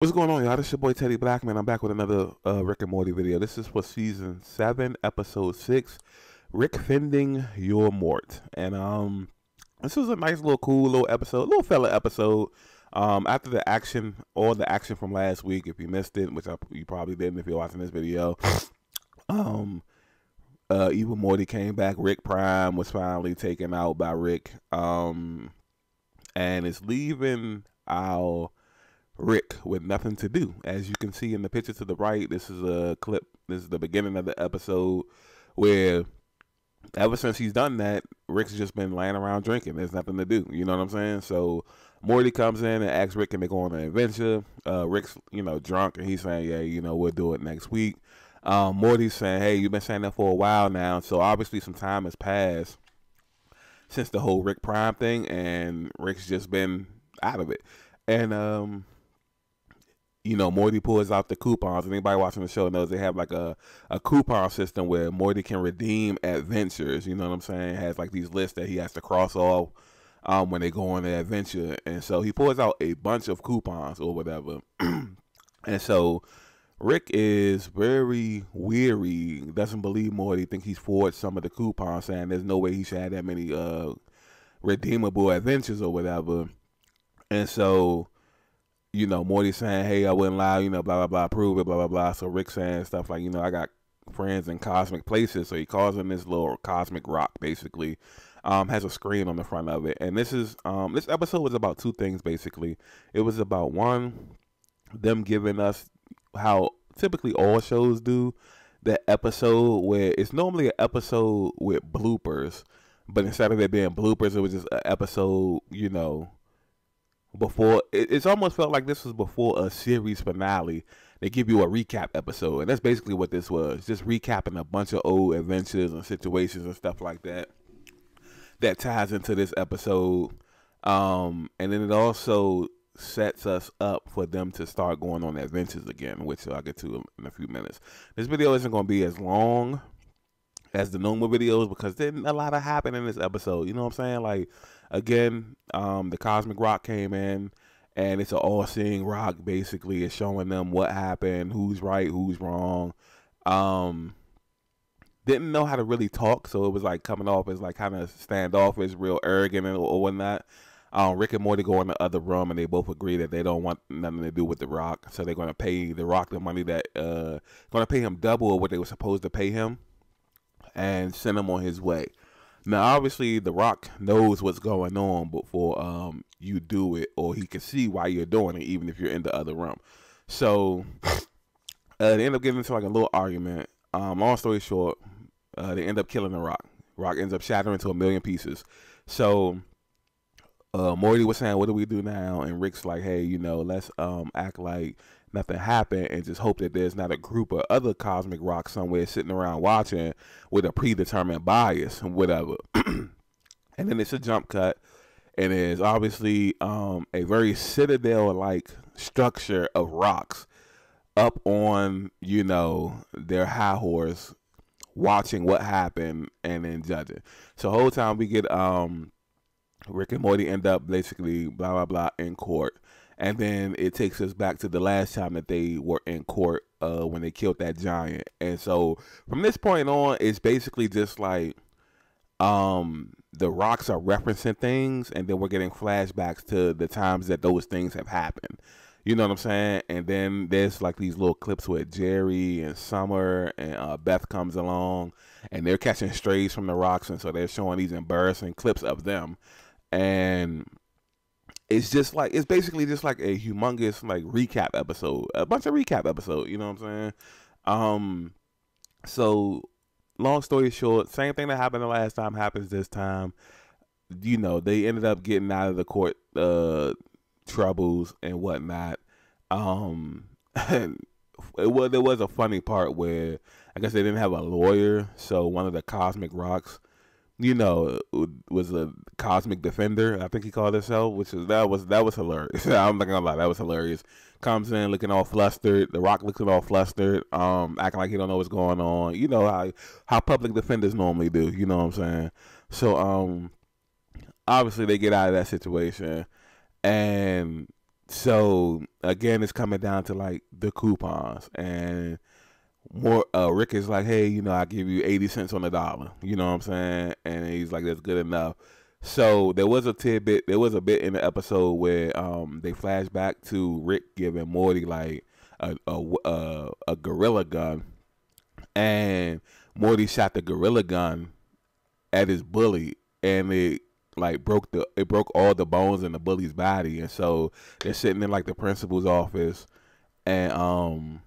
What's going on, y'all? This your boy Teddy Blackman. I'm back with another Rick and Morty video. This is for season 7, episode 6, Rick Fending Your Mort. And this was a nice little cool little episode, little fella episode. After the action, all the action from last week, if you missed it, which you probably didn't if you're watching this video. um, Evil Morty came back. Rick Prime was finally taken out by Rick. And it's leaving our Rick with nothing to do. As you can see in the picture to the right, this is a clip. This is the beginning of the episode where ever since he's done that, Rick's just been laying around drinking. There's nothing to do. You know what I'm saying? So Morty comes in and asks Rick, can they go on an adventure? Rick's, drunk, and he's saying, yeah, we'll do it next week. Morty's saying, hey, you've been saying that for a while now. So obviously some time has passed since the whole Rick Prime thing, and Rick's just been out of it. And Morty pulls out the coupons. Anybody watching the show knows they have like a coupon system where Morty can redeem adventures. You know what I'm saying? It has like these lists that he has to cross off when they go on an adventure. And so he pulls out a bunch of coupons or whatever. And so Rick is very weary, doesn't believe Morty, think he's forged some of the coupons, saying there's no way he should have that many redeemable adventures or whatever. And so Morty saying, hey, I wouldn't lie, blah, blah, blah, prove it, blah, blah, blah. So Rick saying stuff like, I got friends in cosmic places. So he calls him this little cosmic rock, basically. Has a screen on the front of it. And this episode was about two things, basically. It was about, one, them giving us how typically all shows do, that episode where it's normally an episode with bloopers. But instead of it being bloopers, it was just an episode, before it's almost felt like this was before a series finale. They give you a recap episode, and that's basically what this was, just recapping a bunch of old adventures and situations and stuff like that ties into this episode. And then it also sets us up for them to start going on adventures again, which I'll get to in a few minutes. This video isn't going to be as long as the normal videos because didn't a lot of happen in this episode. You know what I'm saying? Like, again, the cosmic rock came in, and it's an all-seeing rock. Basically, it's showing them what happened, who's right, who's wrong. Didn't know how to really talk, so it was like coming off as like kind of standoffish, real arrogant or whatnot. Rick and Morty go in the other room, and they both agree that they don't want nothing to do with the rock, so they're going to pay the rock the money that going to pay him double of what they were supposed to pay him, and send him on his way. Now, obviously, the Rock knows what's going on before you do it, or he can see why you're doing it, even if you're in the other room. So they end up getting into like a little argument. Long story short, they end up killing the Rock. Rock ends up shattering to a million pieces. So Morty was saying, what do we do now? And Rick's like, hey, let's act like nothing happened and just hope that there's not a group of other cosmic rocks somewhere sitting around watching with a predetermined bias and whatever. And then it's a jump cut, and it's obviously a very citadel-like structure of rocks up on, their high horse, watching what happened and then judging. So the whole time we get Rick and Morty end up basically blah, blah, blah in court. And then it takes us back to the last time that they were in court when they killed that giant. And so from this point on, it's basically just like the rocks are referencing things, and then we're getting flashbacks to the times that those things have happened. You know what I'm saying? And then there's like these little clips with Jerry and Summer, and Beth comes along, and they're catching strays from the rocks, and so they're showing these embarrassing clips of them. And it's basically just like a humongous like recap episode, a bunch of recap episodes. You know what I'm saying? So long story short, same thing that happened the last time happens this time. They ended up getting out of the court troubles and whatnot. And there was a funny part where I guess they didn't have a lawyer, so one of the cosmic rocks, was a cosmic defender, I think he called himself, that was hilarious. I'm not gonna lie, that was hilarious. Comes in looking all flustered, the Rock looking all flustered, acting like he don't know what's going on. You know how public defenders normally do, you know what I'm saying? So obviously they get out of that situation, and So again, it's coming down to like the coupons, and more Rick is like, hey, I give you 80 cents on the dollar, you know what I'm saying? And he's like, that's good enough. So there was a bit in the episode where they flash back to Rick giving Morty like a gorilla gun, and Morty shot the gorilla gun at his bully, and it like broke all the bones in the bully's body. And so they're sitting in like the principal's office, and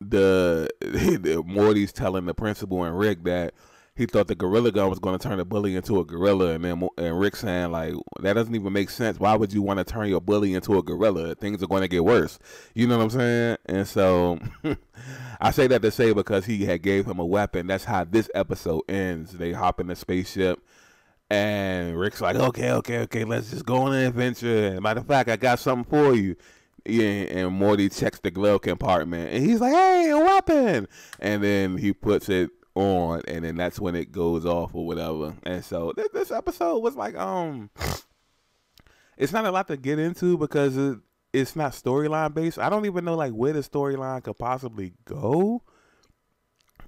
the Morty's telling the principal and Rick that he thought the gorilla gun was going to turn the bully into a gorilla, and Rick saying like, that doesn't even make sense. Why would you want to turn your bully into a gorilla? Things are going to get worse. You know what I'm saying? And so I say that to say because he had gave him a weapon. That's how this episode ends. They hop in the spaceship, and Rick's like, okay, let's just go on an adventure. And matter of fact, I got something for you. Yeah, and Morty checks the glove compartment, and he's like, hey, a weapon. And then he puts it on, and then that's when it goes off or whatever. And so this episode was like, it's not a lot to get into because it's not storyline based. I don't even know like where the storyline could possibly go,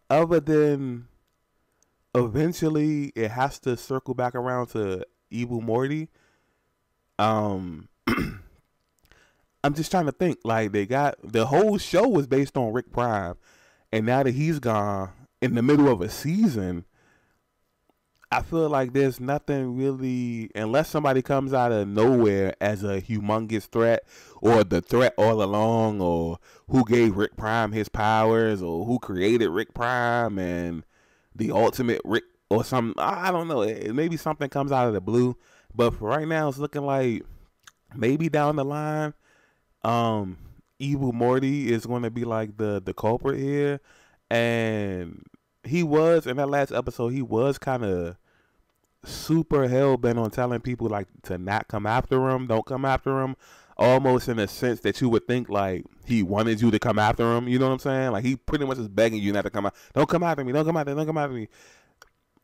other than eventually it has to circle back around to Evil Morty. I'm just trying to think. Like, they got the whole show was based on Rick Prime, and now that he's gone in the middle of a season, I feel like there's nothing really, unless somebody comes out of nowhere as a humongous threat, or the threat all along, or who gave Rick Prime his powers, or who created Rick Prime and the ultimate Rick, or something. I don't know. Maybe something comes out of the blue, but for right now, it's looking like maybe down the line, Evil Morty is going to be like the culprit here. And he was, in that last episode, he was kind of super hell-bent on telling people like to not come after him, don't come after him, almost in a sense that you would think like he wanted you to come after him. You know what I'm saying? Like, he pretty much is begging you not to come out. Don't come after me. Don't come after me. Don't come after me.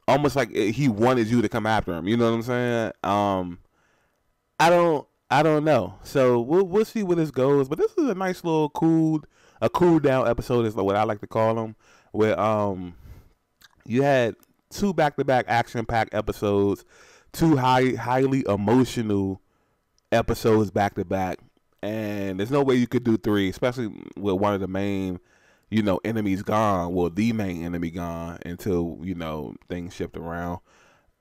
Almost like he wanted you to come after him. You know what I'm saying? I don't know. So we'll see where this goes. But this is a nice little cool down episode is what I like to call them, where you had two back-to-back action-packed episodes, two highly emotional episodes back-to-back, and there's no way you could do three, especially with one of the main, enemies gone. Well, the main enemy gone until, things shift around.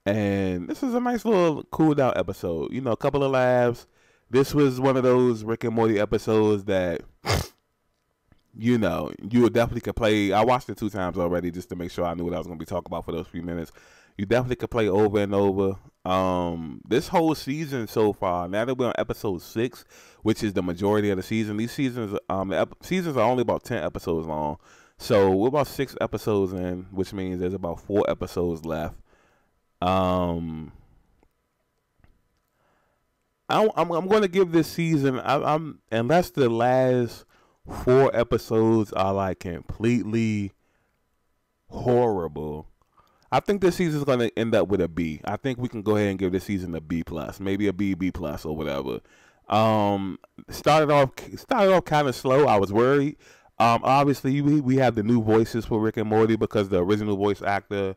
And this is a nice little cool down episode. A couple of laughs. This was one of those Rick and Morty episodes that, you would definitely could play. I watched it 2 times already just to make sure I knew what I was going to be talking about for those few minutes. You definitely could play over and over. This whole season so far, now that we're on episode 6, which is the majority of the season, these seasons, seasons are only about 10 episodes long. So we're about 6 episodes in, which means there's about 4 episodes left. I'm going to give this season, unless the last 4 episodes are like completely horrible, I think this season is going to end up with a B. I think we can go ahead and give this season a B+, maybe a B+, or whatever. Started off kind of slow. I was worried. Obviously, we have the new voices for Rick and Morty because the original voice actor,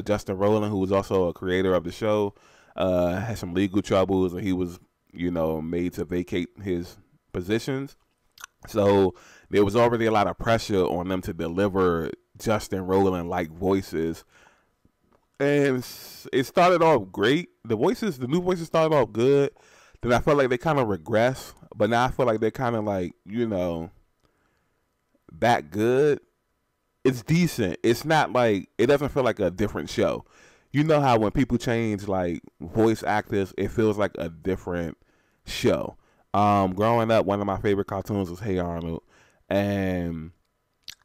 Justin Roiland, who was also a creator of the show, had some legal troubles, and he was, made to vacate his positions. So there was already a lot of pressure on them to deliver Justin Roiland-like voices. And it started off great. The new voices started off good. Then I felt like they kind of regressed. But now I feel like they're kind of like, that good. It's decent. It's not like, it doesn't feel like a different show. You know how when people change like voice actors, it feels like a different show. Growing up, one of my favorite cartoons was Hey Arnold, and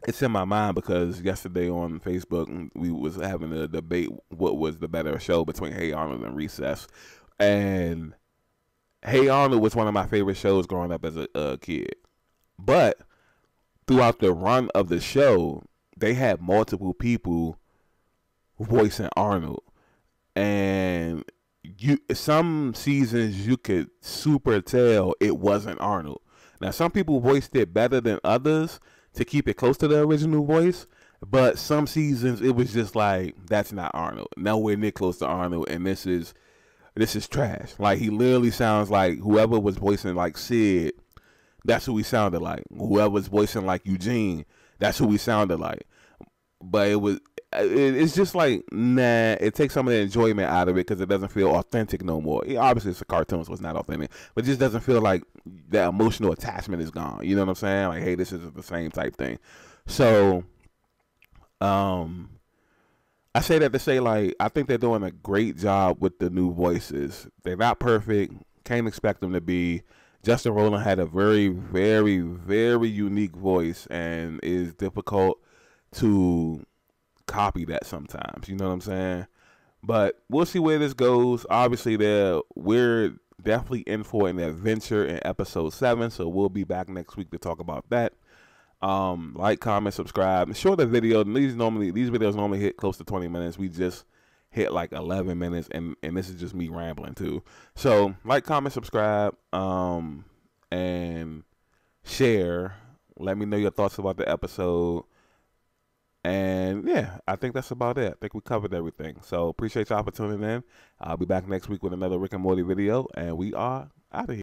it's in my mind because yesterday on Facebook we was having a debate what was the better show between Hey Arnold and Recess, and Hey Arnold was one of my favorite shows growing up as a kid. But throughout the run of the show, they had multiple people voicing Arnold, and some seasons you could super tell it wasn't Arnold. Now some people voiced it better than others to keep it close to the original voice, but some seasons it was just like that's not Arnold. Nowhere near close to Arnold, and this is trash. Like he literally sounds like whoever was voicing like Sid, that's who he sounded like. Whoever was voicing like Eugene, that's who he sounded like. But it's just like, nah, it takes some of the enjoyment out of it because it doesn't feel authentic no more. Obviously, it's a cartoon, so it's not authentic, but it just doesn't feel like that emotional attachment is gone. You know what I'm saying? Like, hey, this isn't the same type thing. So, I say that to say, like, I think they're doing a great job with the new voices. They're not perfect. Can't expect them to be. Justin Roiland had a very, very, very unique voice, and is difficult to copy that sometimes. You know what I'm saying? But we'll see where this goes. Obviously, we're definitely in for an adventure in episode 7, so we'll be back next week to talk about that. Like, comment, subscribe. Shorter video. These videos normally hit close to 20 minutes. We just hit like 11 minutes, and this is just me rambling too. So like, comment, subscribe, and share. Let me know your thoughts about the episode. And yeah, I think that's about it. I think we covered everything. So appreciate y'all for tuning in. I'll be back next week with another Rick and Morty video, and we are out of here.